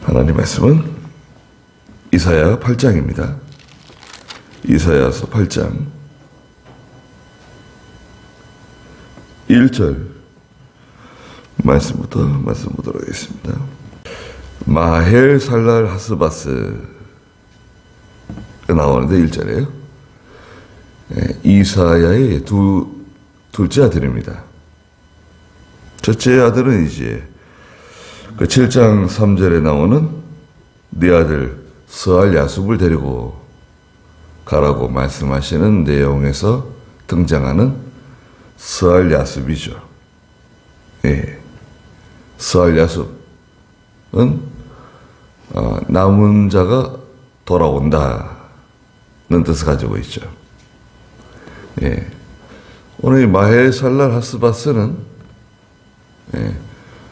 하나님 말씀은 이사야 8장입니다. 이사야서 8장 1절 말씀부터 말씀 보도록 하겠습니다. 마헬 살랄 하스바스 나오는데 1절에요. 이사야의 둘째 아들입니다. 첫째 아들은 이제 그 7장 3절에 나오는 네 아들 스알 야숲을 데리고 가라고 말씀하시는 내용에서 등장하는 스알 야숲이죠. 예. 스알 야숲은 남은 자가 돌아온다는 뜻을 가지고 있죠. 예. 오늘 이 마헬살랄 하스바스는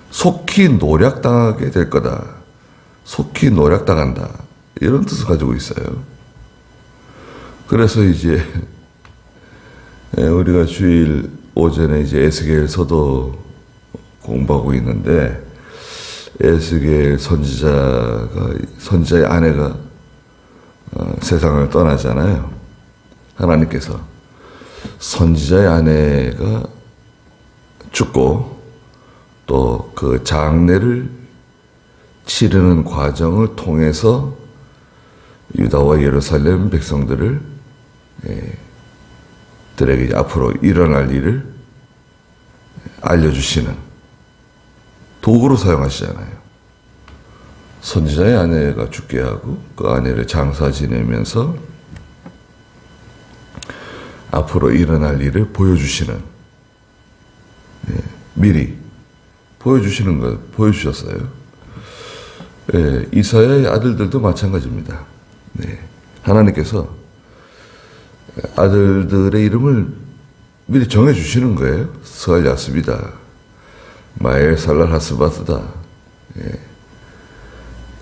속히 노략당하게 될 거다. 속히 노략당한다. 이런 뜻을 가지고 있어요. 그래서 이제 우리가 주일 오전에 이제 에스겔서도 공부하고 있는데 에스겔 선지자의 아내가 세상을 떠나잖아요. 하나님께서 선지자의 아내가 죽고 또 그 장례를 치르는 과정을 통해서 유다와 예루살렘 백성들을 들에게 앞으로 일어날 일을 알려주시는 도구로 사용하시잖아요. 선지자의 아내가 죽게 하고 그 아내를 장사 지내면서 앞으로 일어날 일을 보여주시는, 미리 보여주시는 것, 보여주셨어요. 이사야의 아들들도 마찬가지입니다. 하나님께서 아들들의 이름을 미리 정해주시는 거예요. 스알 야숲이다. 마엘 살랄 하스바스다.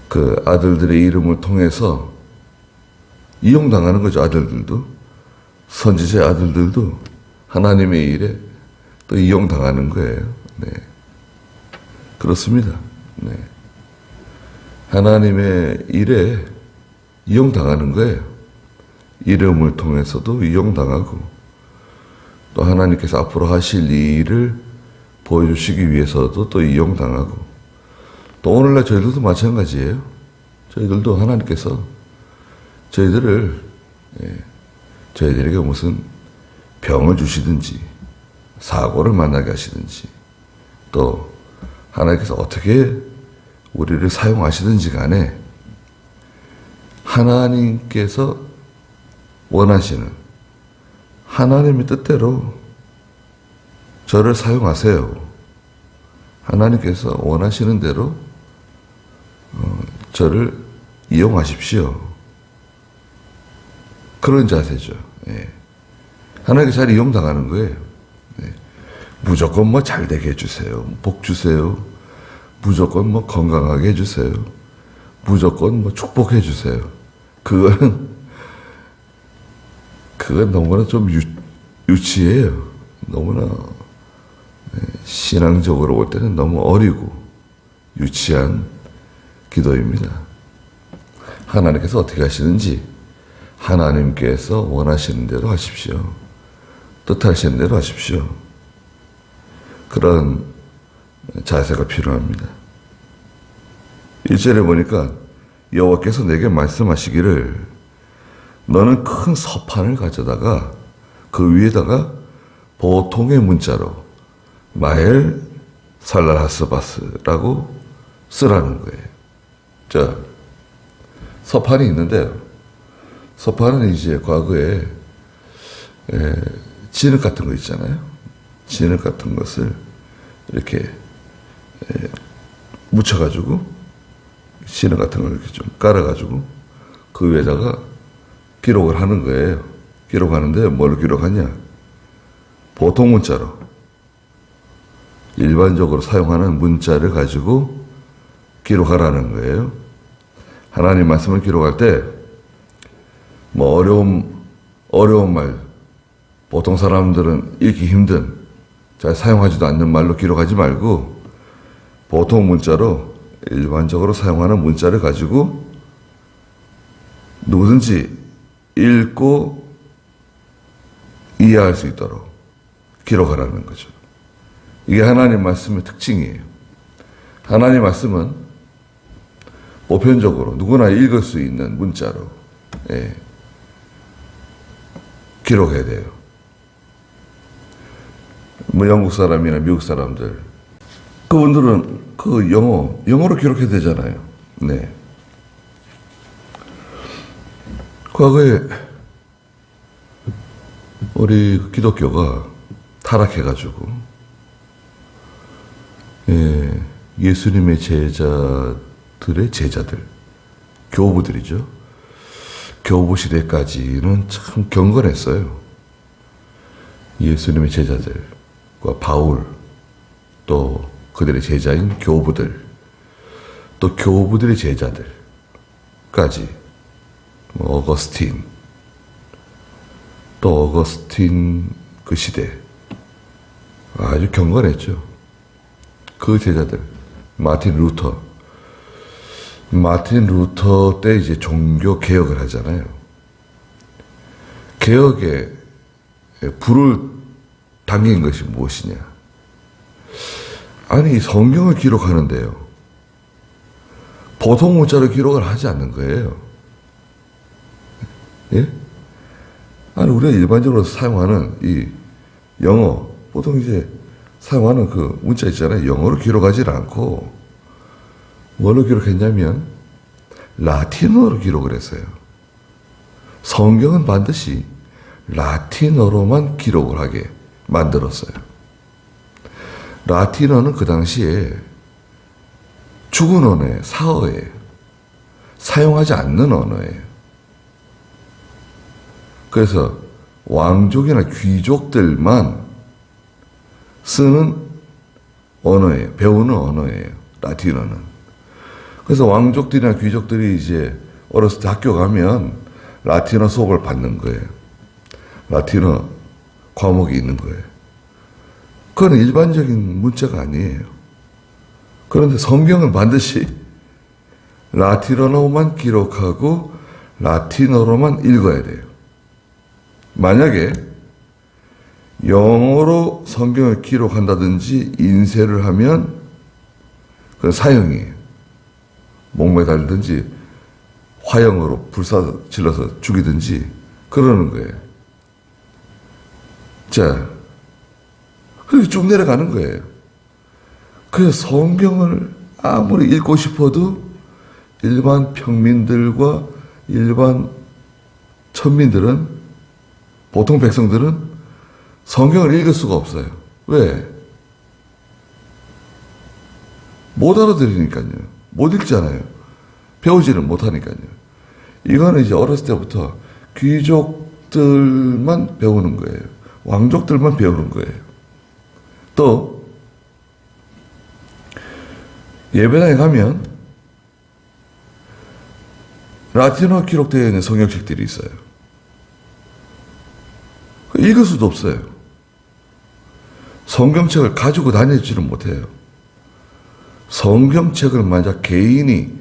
그 아들들의 이름을 통해서 이용당하는 거죠. 아들들도. 선지자의 아들들도 하나님의 일에 또 이용당하는 거예요. 그렇습니다. 하나님의 일에 이용당하는 거예요. 이름을 통해서도 이용당하고 또 하나님께서 앞으로 하실 일을 보여주시기 위해서도 또 이용당하고 또 오늘날 저희들도 마찬가지예요. 저희들도 하나님께서 저희들에게 무슨 병을 주시든지 사고를 만나게 하시든지 또 하나님께서 어떻게 우리를 사용하시든지 간에 하나님께서 원하시는 하나님의 뜻대로 저를 사용하세요. 하나님께서 원하시는 대로 저를 이용하십시오. 그런 자세죠. 하나님께 잘 이용당하는 거예요. 무조건 뭐 잘 되게 해주세요. 복 주세요. 무조건 뭐 건강하게 해주세요. 무조건 뭐 축복해 주세요. 그건 너무나 좀 유치해요. 너무나 신앙적으로 볼 때는 너무 어리고 유치한 기도입니다. 하나님께서 어떻게 하시는지 하나님께서 원하시는 대로 하십시오. 뜻하시는 대로 하십시오. 그런 자세가 필요합니다. 1절에 보니까 여호와께서 내게 말씀하시기를 너는 큰 서판을 가져다가 그 위에다가 보통의 문자로 마헬 살랄 하스바스라고 쓰라는 거예요. 자, 서판이 있는데요. 서판은 이제 과거에 진흙 같은 거 있잖아요. 진흙 같은 것을 이렇게 묻혀가지고 진흙 같은 걸 이렇게 좀 깔아가지고 그 위에다가 기록을 하는 거예요. 기록하는데 뭘 기록하냐? 보통 문자로 일반적으로 사용하는 문자를 가지고 기록하라는 거예요. 하나님 말씀을 기록할 때 뭐 어려운 말, 보통 사람들은 읽기 힘든 잘 사용하지도 않는 말로 기록하지 말고 보통 문자로 일반적으로 사용하는 문자를 가지고 누구든지 읽고 이해할 수 있도록 기록하라는 거죠. 이게 하나님 말씀의 특징이에요. 하나님 말씀은 보편적으로 누구나 읽을 수 있는 문자로 기록해야 돼요. 뭐 영국 사람이나 미국 사람들 그분들은 그 영어로 기록해야 되잖아요. 네. 과거에 우리 기독교가 타락해가지고 예수님의 제자들의 제자들, 교부들이죠. 교부 시대까지는 참 경건했어요. 예수님의 제자들과 바울, 또 그들의 제자인 교부들, 또 교부들의 제자들까지, 어거스틴, 또 어거스틴 그 시대 아주 경건했죠. 그 제자들, 마틴 루터 때 이제 종교 개혁을 하잖아요. 개혁에 불을 당긴 것이 무엇이냐? 아니, 성경을 기록하는데요. 보통 문자로 기록을 하지 않는 거예요. 예? 아니, 우리가 일반적으로 사용하는 이 영어, 보통 이제 사용하는 그 문자 있잖아요. 영어로 기록하지 않고, 뭘로 기록했냐면, 라틴어로 기록을 했어요. 성경은 반드시 라틴어로만 기록을 하게 만들었어요. 라틴어는 그 당시에 죽은 언어예요. 사어예요. 사용하지 않는 언어예요. 그래서 왕족이나 귀족들만 쓰는 언어예요. 배우는 언어예요. 라틴어는. 그래서 왕족들이나 귀족들이 이제 어렸을 때 학교 가면 라틴어 수업을 받는 거예요. 라틴어 과목이 있는 거예요. 그건 일반적인 문자가 아니에요. 그런데 성경은 반드시 라틴어로만 기록하고 라틴어로만 읽어야 돼요. 만약에 영어로 성경을 기록한다든지 인쇄를 하면 그건 사형이에요. 목매달든지 화형으로 불사질러서 죽이든지 그러는 거예요. 자, 그렇게 쭉 내려가는 거예요. 그래서 성경을 아무리 읽고 싶어도 일반 평민들과 일반 천민들은, 보통 백성들은 성경을 읽을 수가 없어요. 왜? 못 알아들으니까요. 못 읽잖아요. 배우지는 못하니까요. 이거는 이제 어렸을 때부터 귀족들만 배우는 거예요. 왕족들만 배우는 거예요. 또 예배당에 가면 라틴어 기록되어 있는 성경책들이 있어요. 읽을 수도 없어요. 성경책을 가지고 다니지는 못해요. 성경책을 만약 개인이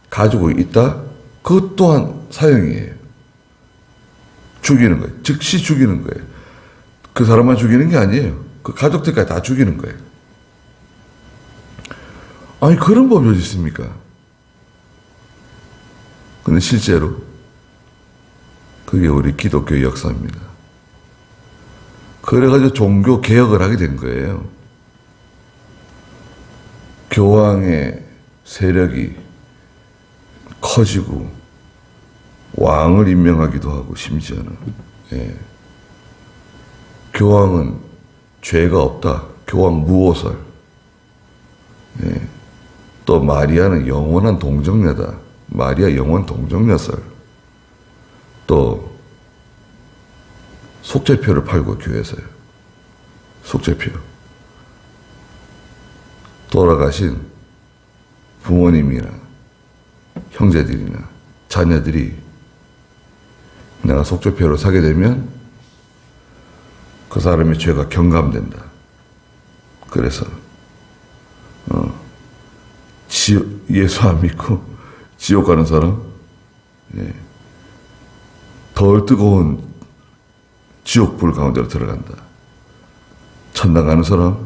가지고 있다? 그것 또한 사형이에요. 죽이는 거예요. 즉시 죽이는 거예요. 그 사람만 죽이는 게 아니에요. 그 가족들까지 다 죽이는 거예요. 아니, 그런 법이 어디 있습니까? 근데 실제로 그게 우리 기독교의 역사입니다. 그래가지고 종교 개혁을 하게 된 거예요. 교황의 세력이 커지고 왕을 임명하기도 하고, 심지어는 교황은 죄가 없다. 교황 무오설. 또 마리아는 영원한 동정녀다. 마리아 영원 동정녀설. 또 속죄표를 팔고, 교회에서요. 속죄표. 돌아가신 부모님이나 형제들이나 자녀들이 내가 속죄표를 사게 되면 그 사람의 죄가 경감된다. 그래서 예수 안 믿고 지옥 가는 사람, 예. 덜 뜨거운 지옥불 가운데로 들어간다. 천당 가는 사람,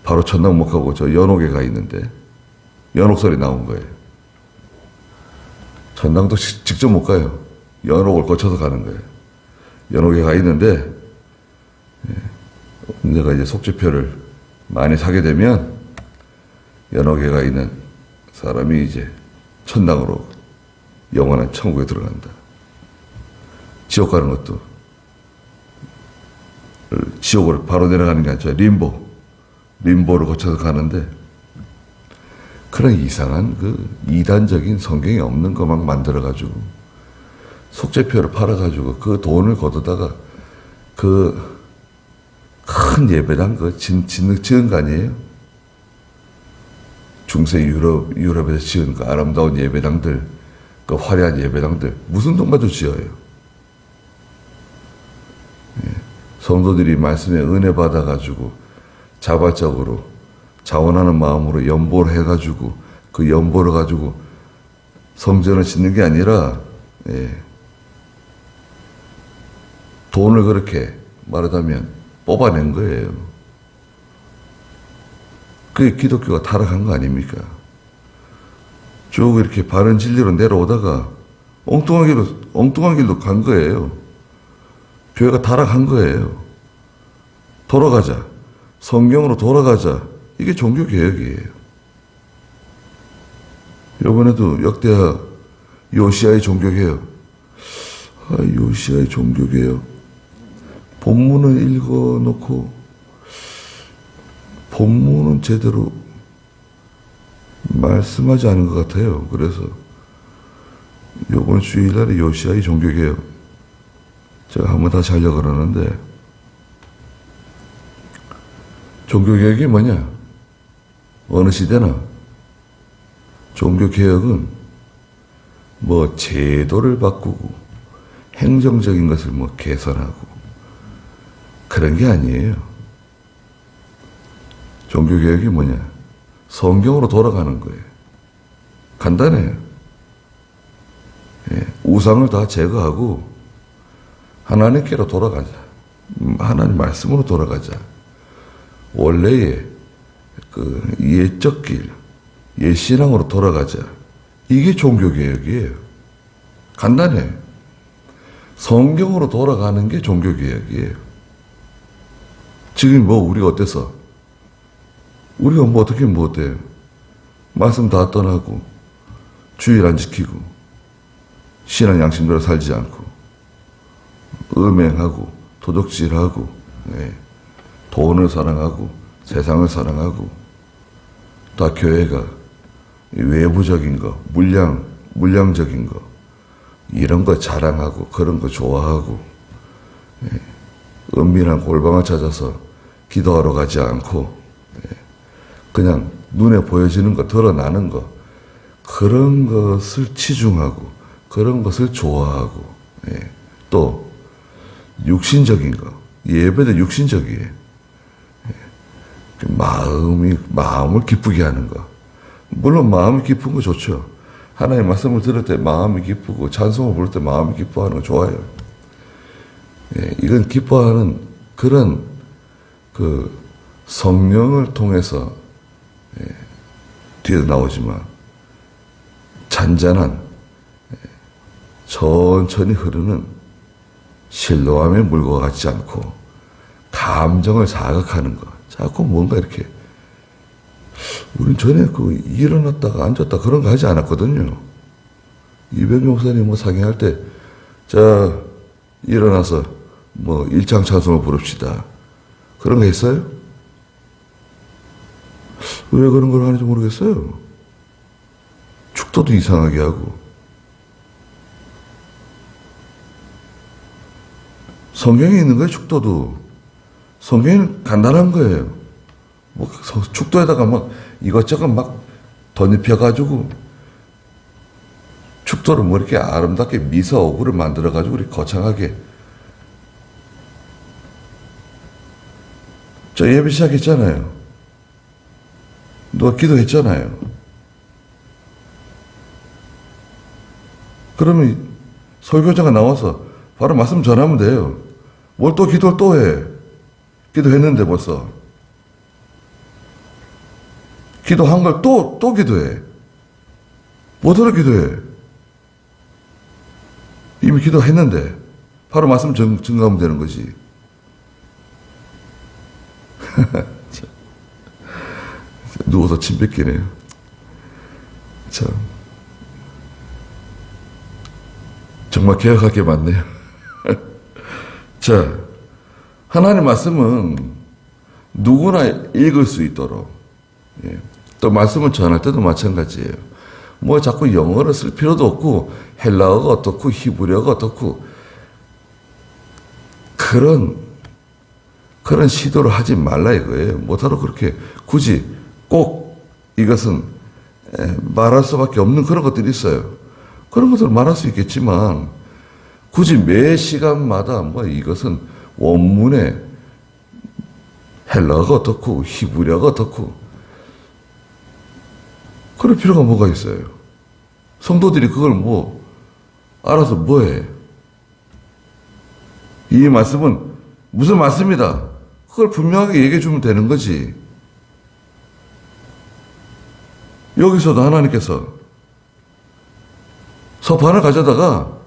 바로 천당 못 가고 저 연옥에 가 있는데, 연옥 소리 나온 거예요. 천당도 직접 못 가요. 연옥을 거쳐서 가는 거예요. 연옥에 가 있는데, 내가 이제 속죄표를 많이 사게 되면, 연옥에 가 있는 사람이 이제 천당으로 영원한 천국에 들어간다. 지옥 가는 것도, 지옥을 바로 내려가는 게 아니라 림보를 거쳐서 가는데, 그런 이상한 이단적인 성경에 없는 거 막 만들어가지고, 속죄표를 팔아가지고 그 돈을 걷어다가 그 큰 예배당 지은 거 아니에요? 중세 유럽에서 지은 그 아름다운 예배당들, 그 화려한 예배당들, 무슨 돈 가지고 지어요? 예. 성도들이 말씀에 은혜 받아가지고 자발적으로 자원하는 마음으로 연보를 해가지고 그 연보를 가지고 성전을 짓는 게 아니라, 예. 돈을 그렇게 말하자면 뽑아낸 거예요. 그게 기독교가 타락한 거 아닙니까? 쭉 이렇게 바른 진리로 내려오다가 엉뚱한 길로 간 거예요. 교회가 타락한 거예요. 돌아가자. 성경으로 돌아가자. 이게 종교개혁이에요. 이번에도 역대하 요시야의 종교개혁. 요시야의 종교개혁. 본문을 읽어놓고 본문은 제대로 말씀하지 않은 것 같아요. 그래서 이번 주일날에 요시야의 종교개혁 제가 한번 다시 하려고 그러는데, 종교개혁이 뭐냐? 어느 시대나 종교개혁은 뭐 제도를 바꾸고 행정적인 것을 뭐 개선하고 그런 게 아니에요. 종교개혁이 뭐냐? 성경으로 돌아가는 거예요. 간단해요. 예, 우상을 다 제거하고 하나님께로 돌아가자. 하나님 말씀으로 돌아가자. 원래의 그 옛적 길, 옛 신앙으로 돌아가자. 이게 종교개혁이에요. 간단해요. 성경으로 돌아가는 게 종교개혁이에요. 지금 우리가 어때서? 우리가 어떻게 어때요? 말씀 다 떠나고, 주일 안 지키고, 신앙 양심대로 살지 않고, 음행하고, 도적질하고, 네. 돈을 사랑하고, 세상을 사랑하고, 다 교회가 외부적인 거, 물량적인 거, 이런 거 자랑하고, 그런 거 좋아하고, 네. 은밀한 골방을 찾아서 기도하러 가지 않고, 그냥 눈에 보여지는 거, 드러나는 거, 그런 것을 치중하고, 그런 것을 좋아하고, 또 육신적인 거, 예배도 육신적이에요. 마음을 기쁘게 하는 거. 물론 마음이 기쁜 거 좋죠. 하나님의 말씀을 들을 때 마음이 기쁘고, 찬송을 부를 때 마음이 기뻐하는 거 좋아요. 이건 기뻐하는 그런 성령을 통해서 뒤에도 나오지만 잔잔한 천천히 흐르는 실로암의 물과 같지 않고 감정을 자극하는 것. 자꾸 뭔가 이렇게, 우린 전에 일어났다가 앉았다 그런 거 하지 않았거든요. 이병규 목사님 상행할 때, 자, 일어나서 일창 찬송을 부릅시다. 그런 거 했어요? 왜 그런 걸 하는지 모르겠어요. 축도도 이상하게 하고. 성경에 있는 거예요, 축도도. 성경은 간단한 거예요. 축도에다가 이것저것 덧입혀가지고, 축도를 이렇게 아름답게 미서 어구를 만들어가지고, 우리 거창하게. 저 예배 시작했잖아요. 누가 기도했잖아요. 그러면 설교자가 나와서 바로 말씀 전하면 돼요. 뭘 또 기도를 또 해. 기도했는데 벌써. 기도한 걸 또 기도해. 뭐더러 기도해. 이미 기도했는데 바로 말씀 증거하면 되는 거지. 누워서 침 뱉기네요. 참. 정말 개혁할 게 많네요. 자, 하나님 말씀은 누구나 읽을 수 있도록, 예. 또 말씀을 전할 때도 마찬가지예요. 뭐 자꾸 영어를 쓸 필요도 없고 헬라어가 어떻고 히브리어가 어떻고 그런 시도를 하지 말라 이거예요. 뭐하러 그렇게 굳이 꼭 이것은 말할 수밖에 없는 그런 것들이 있어요. 그런 것을 말할 수 있겠지만 굳이 매 시간마다 뭐 이것은 원문에 헬라어가 어떻고 히브리어가 어떻고 그럴 필요가 뭐가 있어요. 성도들이 그걸 뭐 알아서 뭐해. 이 말씀은 무슨 말씀이다. 그걸 분명하게 얘기해 주면 되는 거지. 여기서도 하나님께서 서판을 가져다가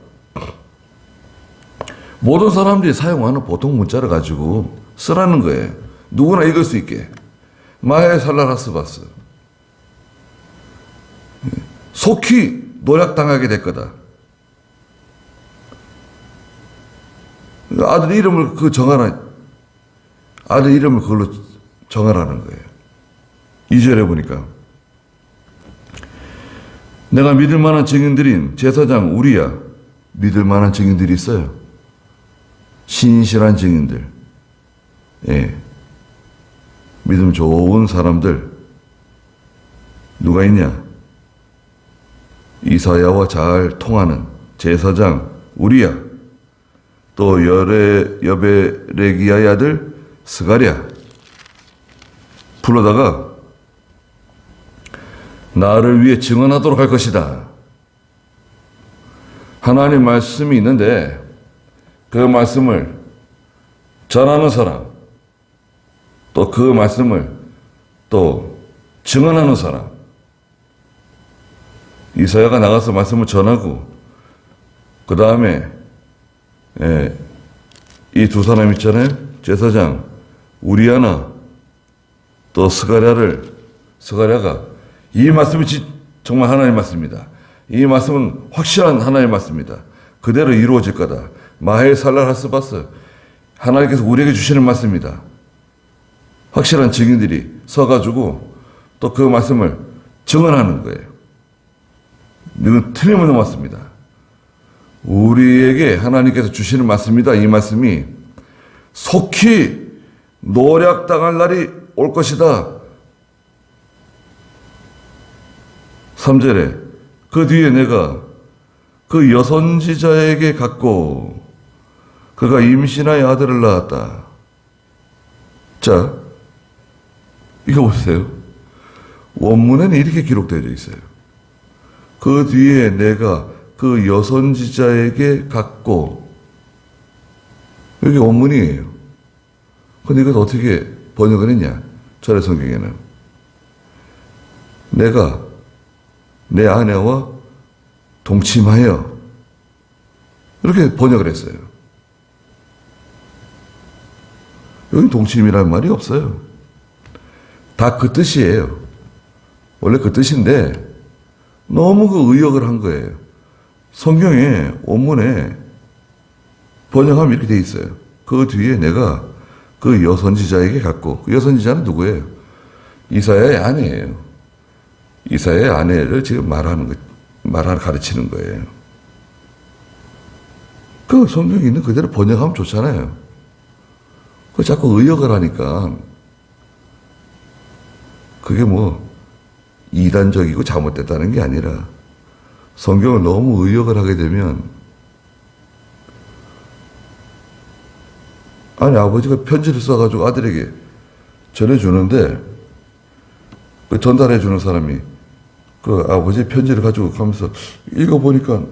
모든 사람들이 사용하는 보통 문자를 가지고 쓰라는 거예요. 누구나 읽을 수 있게. 마에 살라라스바스. 속히 노략당하게 될 거다. 아들 이름을 아들 이름을 그걸로 정하라는 거예요. 2절에 보니까 내가 믿을 만한 증인들인 제사장 우리야. 믿을 만한 증인들이 있어요. 신실한 증인들. 예. 믿음 좋은 사람들. 누가 있냐? 이사야와 잘 통하는 제사장 우리야. 또 여베레기야의 아들 스가랴. 불러다가 나를 위해 증언하도록 할 것이다. 하나님 말씀이 있는데 그 말씀을 전하는 사람, 또 그 말씀을 또 증언하는 사람. 이사야가 나가서 말씀을 전하고 그 다음에 이 두 사람 있잖아요. 제사장 우리아나 또 스가랴가 이 말씀이 정말 하나님의 말씀입니다. 이 말씀은 확실한 하나님의 말씀입니다. 그대로 이루어질 거다. 마헬 살라하스바스 하나님께서 우리에게 주시는 말씀입니다. 확실한 증인들이 서가지고 또 그 말씀을 증언하는 거예요. 이건 틀림없는 말씀입니다. 우리에게 하나님께서 주시는 말씀입니다. 이 말씀이 속히 노략당할 날이 올 것이다. 3절에 그 뒤에 내가 그 여선지자에게 갔고 그가 임신하여 아들을 낳았다. 자, 이거 보세요. 원문에는 이렇게 기록되어 있어요. 그 뒤에 내가 그 여선지자에게 갔고, 여기 원문이에요. 근데 이걸 어떻게 번역을 했냐? 철의 성경에는 내가 내 아내와 동침하여 이렇게 번역을 했어요. 여기 동침이라는 말이 없어요. 다 그 뜻이에요. 원래 그 뜻인데 너무 그 의역을 한 거예요. 성경에 원문에 번역하면 이렇게 돼 있어요. 그 뒤에 내가 그 여선지자에게 갔고, 그 여선지자는 누구예요? 이사야의 아내예요. 이사야의 아내를 지금 가르치는 거예요. 그 성경에 있는 그대로 번역하면 좋잖아요. 그 자꾸 의역을 하니까 그게 뭐 이단적이고 잘못됐다는 게 아니라 성경을 너무 의역을 하게 되면 아니 아버지가 편지를 써가지고 아들에게 전해주는데 그 전달해주는 사람이 그 아버지의 편지를 가지고 가면서 읽어보니까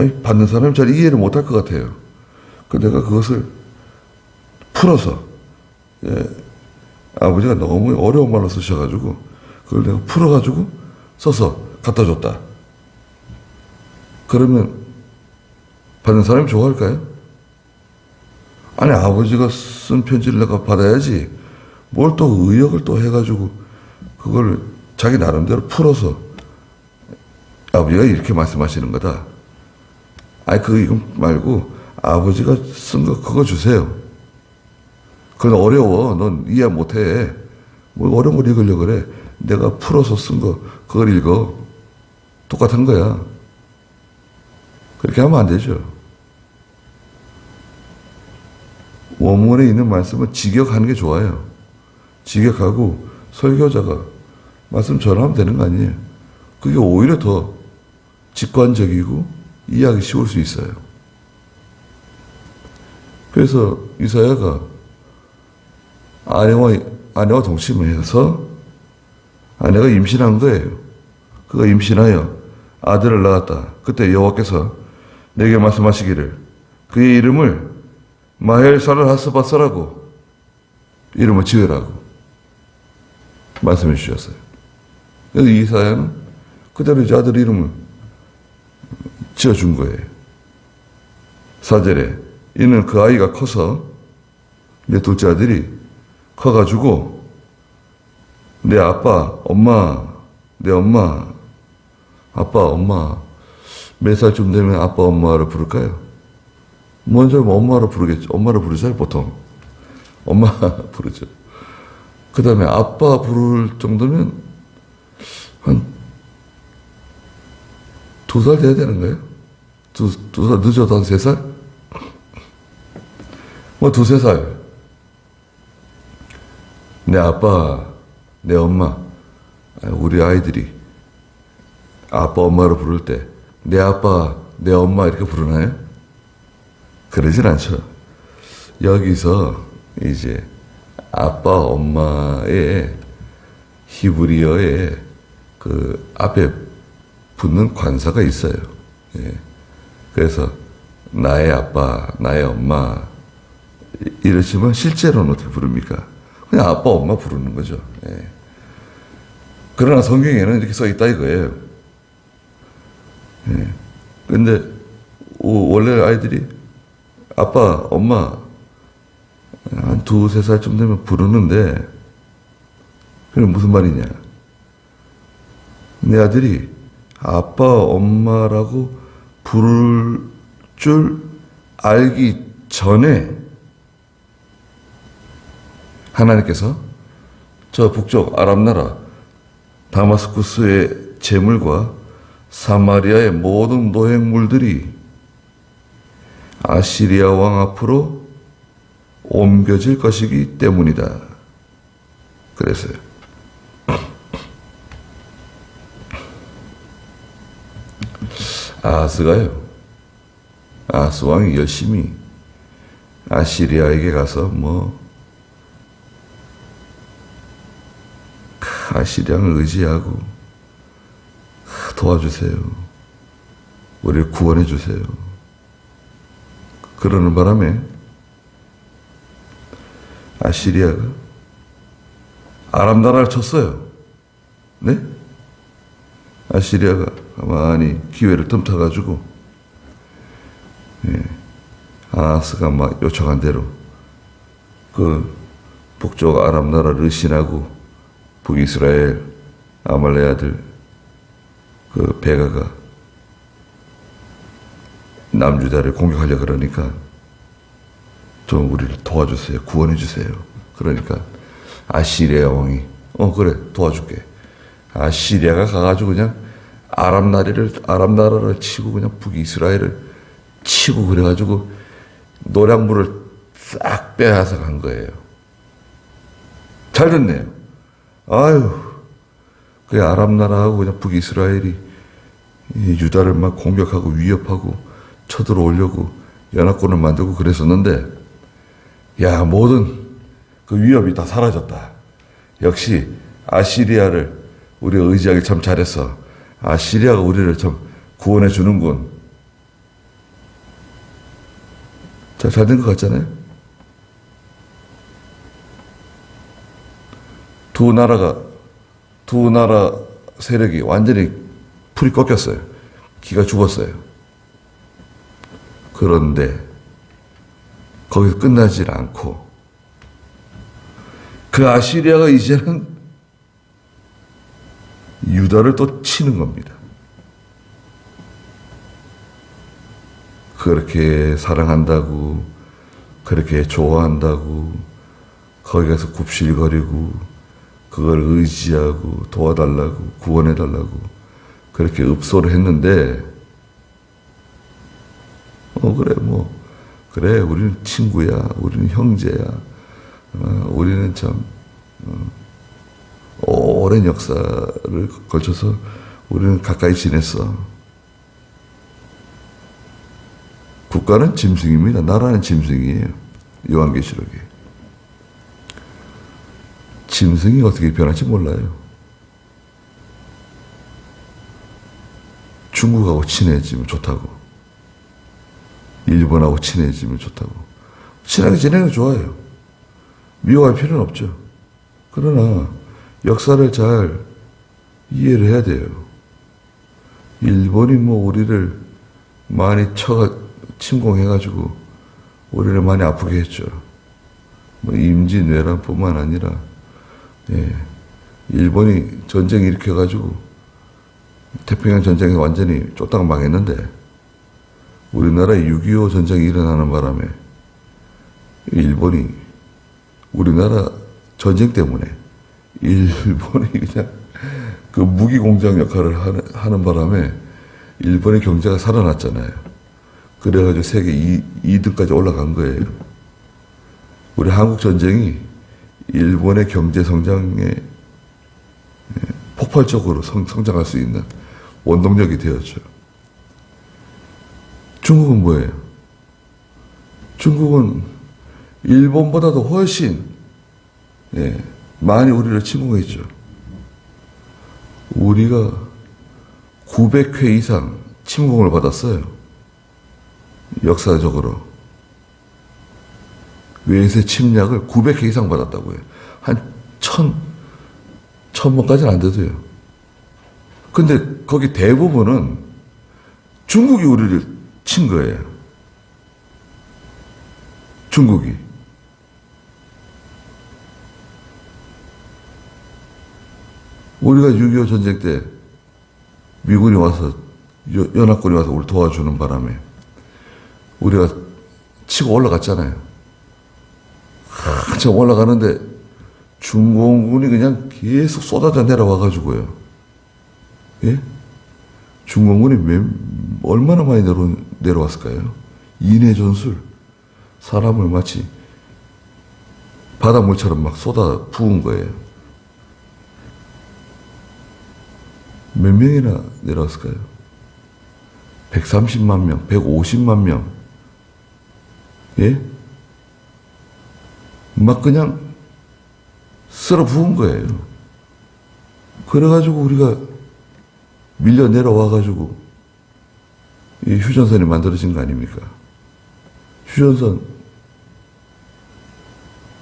아니, 받는 사람이 잘 이해를 못할 것 같아요. 그 내가 그것을 풀어서, 예, 아버지가 너무 어려운 말로 쓰셔가지고 그걸 내가 풀어가지고 써서 갖다 줬다. 그러면 받는 사람이 좋아할까요? 아니, 아버지가 쓴 편지를 내가 받아야지 뭘 또 의역을 또 해가지고 그걸 자기 나름대로 풀어서 아버지가 이렇게 말씀하시는 거다. 아니, 이거 말고 아버지가 쓴 거 그거 주세요. 그건 어려워. 넌 이해 못해. 뭐 어려운 걸 읽으려고 그래. 내가 풀어서 쓴 거 그걸 읽어. 똑같은 거야. 그렇게 하면 안 되죠. 원문에 있는 말씀은 직역하는 게 좋아요. 직역하고 설교자가 말씀 전하면 되는 거 아니에요. 그게 오히려 더 직관적이고 이해하기 쉬울 수 있어요. 그래서 이사야가 아내와 동침을 해서 아내가 임신한 거예요. 그가 임신하여 아들을 낳았다. 그때 여호와께서 내게 말씀하시기를 그의 이름을 마헬사를 하스바사라고 이름을 지으라고 말씀해 주셨어요. 그래서 이사야는 그대로 이제 아들 이름을 지어준 거예요. 4절에 이는 그 아이가 커서 내 둘째 아들이 커가지고 내 아빠, 엄마, 내 엄마, 아빠, 엄마 몇 살쯤 되면 아빠, 엄마를 부를까요? 먼저 엄마로 부르겠죠. 엄마를 부르잖아요, 보통. 엄마 부르죠. 그 다음에 아빠 부를 정도면 한 2살 돼야 되는 거예요? 2살 늦어도 한 3살? 뭐 2-3살. 내 아빠, 내 엄마, 우리 아이들이 아빠, 엄마로 부를 때 내 아빠, 내 엄마 이렇게 부르나요? 그러진 않죠. 여기서 이제 아빠, 엄마의 히브리어의 그 앞에 붙는 관사가 있어요. 예. 그래서 나의 아빠, 나의 엄마 이러시면 실제로는 어떻게 부릅니까? 그냥 아빠, 엄마 부르는 거죠. 예. 그러나 성경에는 이렇게 써 있다 이거예요. 예. 근데 원래 아이들이 아빠, 엄마 한 2-3살쯤 되면 부르는데 그럼 무슨 말이냐? 내 아들이 아빠, 엄마라고 부를 줄 알기 전에 하나님께서 저 북쪽 아람 나라 다마스쿠스의 재물과 사마리아의 모든 노획물들이 아시리아 왕 앞으로 옮겨질 것이기 때문이다. 그랬어요. 아하스가요. 아하스 왕이 열심히 아시리아에게 가서 아시리아를 의지하고 도와주세요. 우리를 구원해 주세요. 그러는 바람에 아시리아가 아람 나라를 쳤어요. 네? 아시리아가 가만히 기회를 틈타가지고 아하스가 막 요청한 대로 그 북쪽 아람 나라를 의신하고 북이스라엘 아말렉 아들 그 베가가 남유다를 공격하려고 그러니까 좀 우리를 도와주세요. 구원해 주세요. 그러니까 아시리아 왕이 그래 도와줄게. 아시리아가 가가지고 그냥 아람 나라를 치고 그냥 북이스라엘을 치고 그래가지고 노량물을 싹 빼앗아 간 거예요. 잘 됐네요. 아유, 그 아람 나라하고 그냥 북이스라엘이 유다를 막 공격하고 위협하고 쳐들어오려고 연합군을 만들고 그랬었는데, 야, 모든 그 위협이 다 사라졌다. 역시 아시리아를 우리가 의지하기 참 잘했어. 아시리아가 우리를 참 구원해 주는군. 잘 된 것 같잖아요. 두 나라 세력이 완전히 풀이 꺾였어요. 기가 죽었어요. 그런데 거기서 끝나질 않고 그 아시리아가 이제는 유다를 또 치는 겁니다. 그렇게 사랑한다고, 그렇게 좋아한다고, 거기 가서 굽실거리고, 그걸 의지하고, 도와달라고, 구원해달라고, 그렇게 읍소를 했는데, 그래, 우리는 친구야, 우리는 형제야, 우리는 참, 오랜 역사를 걸쳐서 우리는 가까이 지냈어. 국가는 짐승입니다. 나라는 짐승이에요. 요한계시록에. 짐승이 어떻게 변할지 몰라요. 중국하고 친해지면 좋다고. 일본하고 친해지면 좋다고. 친하게 지내는 게 좋아요. 미워할 필요는 없죠. 그러나 역사를 잘 이해를 해야 돼요. 일본이 우리를 많이 침공해가지고 우리를 많이 아프게 했죠. 임진왜란뿐만 아니라 일본이 전쟁 일으켜가지고 태평양 전쟁에 완전히 쫓다가 망했는데 우리나라에 6.25 전쟁이 일어나는 바람에 일본이 우리나라 전쟁 때문에 일본이 그냥 그 무기 공장 역할을 하는 바람에 일본의 경제가 살아났잖아요. 그래가지고 세계 2등까지 올라간 거예요. 우리 한국 전쟁이 일본의 경제 성장에 폭발적으로 성장할 수 있는 원동력이 되었죠. 중국은 뭐예요? 중국은 일본보다도 훨씬 많이 우리를 침공했죠. 우리가 900회 이상 침공을 받았어요. 역사적으로. 외세 침략을 900회 이상 받았다고요. 한 1000번까지는 안 돼도요. 근데 거기 대부분은 중국이 우리를 친 거예요. 중국이. 우리가 6.25 전쟁 때 미군이 와서 연합군이 와서 우리 도와주는 바람에 우리가 치고 올라갔잖아요. 한참 올라가는데 중공군이 그냥 계속 쏟아져 내려와가지고요. 예? 중공군이 얼마나 많이 내려왔을까요? 인해 전술. 사람을 마치 바닷물처럼 막 쏟아 부은 거예요. 몇 명이나 내려왔을까요? 130만 명, 150만 명. 예? 막 그냥 쓸어 부은 거예요. 그래가지고 우리가 밀려 내려와가지고 이 휴전선이 만들어진 거 아닙니까? 휴전선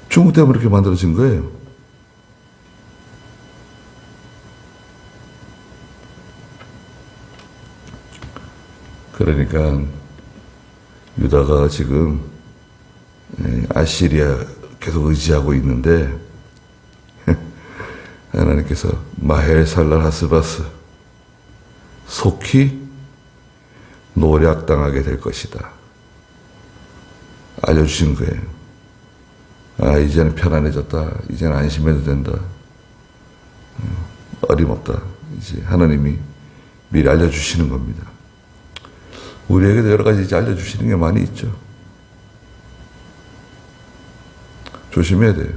중국 때문에 이렇게 만들어진 거예요. 그러니까 유다가 지금 아시리아 계속 의지하고 있는데 하나님께서 마헬살랄 하스바스 속히 노략당하게 될 것이다. 알려주신 거예요. 아, 이제는 편안해졌다. 이제는 안심해도 된다. 어림없다. 이제 하나님이 미리 알려주시는 겁니다. 우리에게도 여러 가지 이제 알려주시는 게 많이 있죠. 조심해야 돼요.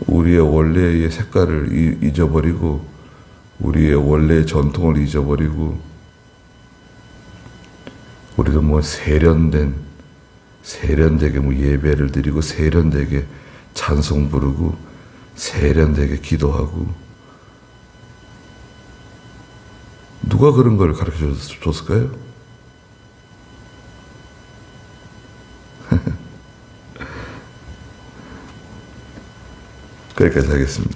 우리의 원래의 색깔을 잊어버리고, 우리의 원래의 전통을 잊어버리고, 우리도 세련되게 예배를 드리고, 세련되게 찬송 부르고, 세련되게 기도하고, 누가 그런 걸 가르쳐 줬을까요? 거기까지 하겠습니다.